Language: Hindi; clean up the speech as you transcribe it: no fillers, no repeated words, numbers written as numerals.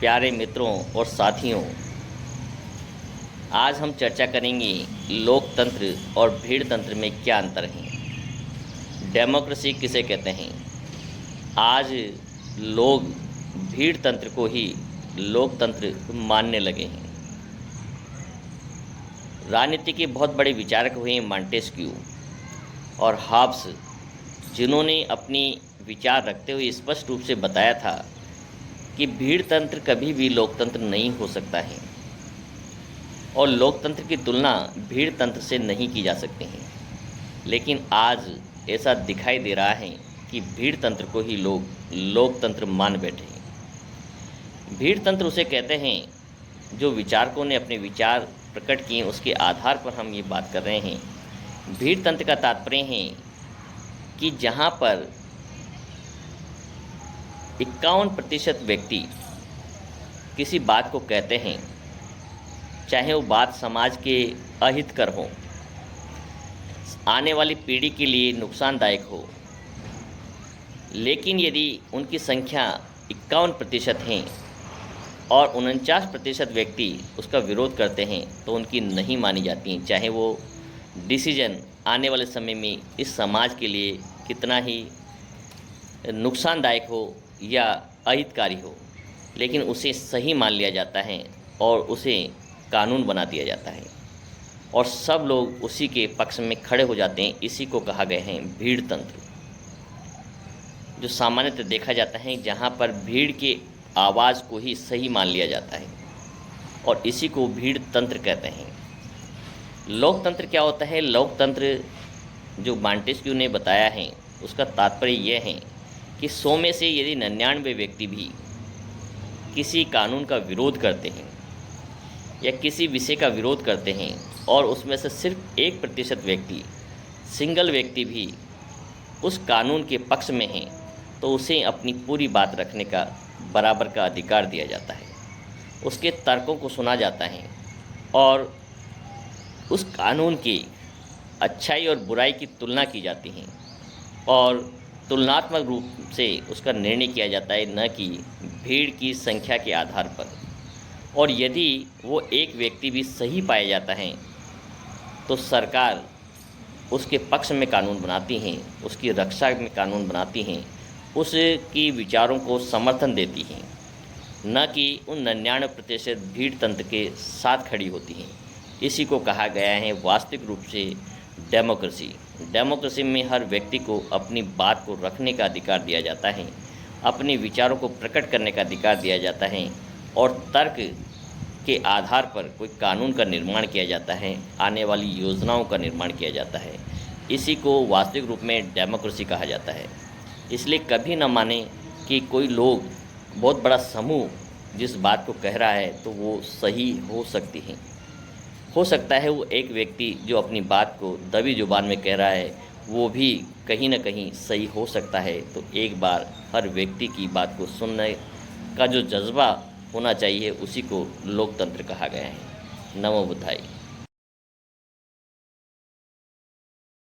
प्यारे मित्रों और साथियों, आज हम चर्चा करेंगे लोकतंत्र और भीड़ तंत्र में क्या अंतर है। डेमोक्रेसी किसे कहते हैं। आज लोग भीड़ तंत्र को ही लोकतंत्र मानने लगे हैं। राजनीति के बहुत बड़े विचारक हुए मॉन्टेस्क्यू और हॉब्स, जिन्होंने अपनी विचार रखते हुए स्पष्ट रूप से बताया था कि भीड़ तंत्र कभी भी लोकतंत्र नहीं हो सकता है और लोकतंत्र की तुलना भीड़ तंत्र से नहीं की जा सकती है। लेकिन आज ऐसा दिखाई दे रहा है कि भीड़ तंत्र को ही लोग लोकतंत्र मान बैठे हैं। भीड़ तंत्र उसे कहते हैं जो विचारकों ने अपने विचार प्रकट किए, उसके आधार पर हम ये बात कर रहे हैं। भीड़ तंत्र का तात्पर्य है कि जहाँ पर 51% व्यक्ति किसी बात को कहते हैं, चाहे वो बात समाज के अहितकर हो, आने वाली पीढ़ी के लिए नुकसानदायक हो, लेकिन यदि उनकी संख्या 51% हैं और 49% व्यक्ति उसका विरोध करते हैं तो उनकी नहीं मानी जाती हैं, चाहे वो डिसीजन आने वाले समय में इस समाज के लिए कितना ही नुकसानदायक हो या अहितकारी हो, लेकिन उसे सही मान लिया जाता है और उसे कानून बना दिया जाता है और सब लोग उसी के पक्ष में खड़े हो जाते हैं। इसी को कहा गया है भीड़ तंत्र, जो सामान्यतः देखा जाता है जहाँ पर भीड़ के आवाज़ को ही सही मान लिया जाता है और इसी को भीड़ तंत्र कहते हैं। लोकतंत्र क्या होता है? लोकतंत्र जो मॉन्टेस्क्यू ने बताया है उसका तात्पर्य यह है कि 100 में से यदि 99 व्यक्ति भी किसी कानून का विरोध करते हैं या किसी विषय का विरोध करते हैं और उसमें से सिर्फ 1% व्यक्ति, सिंगल व्यक्ति भी उस कानून के पक्ष में है, तो उसे अपनी पूरी बात रखने का बराबर का अधिकार दिया जाता है। उसके तर्कों को सुना जाता है और उस कानून की अच्छाई और बुराई की तुलना की जाती है और तुलनात्मक रूप से उसका निर्णय किया जाता है, न कि भीड़ की संख्या के आधार पर। और यदि वो एक व्यक्ति भी सही पाया जाता है तो सरकार उसके पक्ष में कानून बनाती हैं, उसकी रक्षा में कानून बनाती हैं, उसकी विचारों को समर्थन देती हैं, न कि उन 99% भीड़ तंत्र के साथ खड़ी होती हैं। इसी को कहा गया है वास्तविक रूप से डेमोक्रेसी। डेमोक्रेसी में हर व्यक्ति को अपनी बात को रखने का अधिकार दिया जाता है, अपने विचारों को प्रकट करने का अधिकार दिया जाता है और तर्क के आधार पर कोई कानून का निर्माण किया जाता है, आने वाली योजनाओं का निर्माण किया जाता है। इसी को वास्तविक रूप में डेमोक्रेसी कहा जाता है। इसलिए कभी न माने कि कोई लोग, बहुत बड़ा समूह जिस बात को कह रहा है तो वो सही हो सकती है। हो सकता है वो एक व्यक्ति जो अपनी बात को दबी जुबान में कह रहा है वो भी कहीं ना कहीं सही हो सकता है। तो एक बार हर व्यक्ति की बात को सुनने का जो जज्बा होना चाहिए, उसी को लोकतंत्र कहा गया है। नमो बुद्धाय।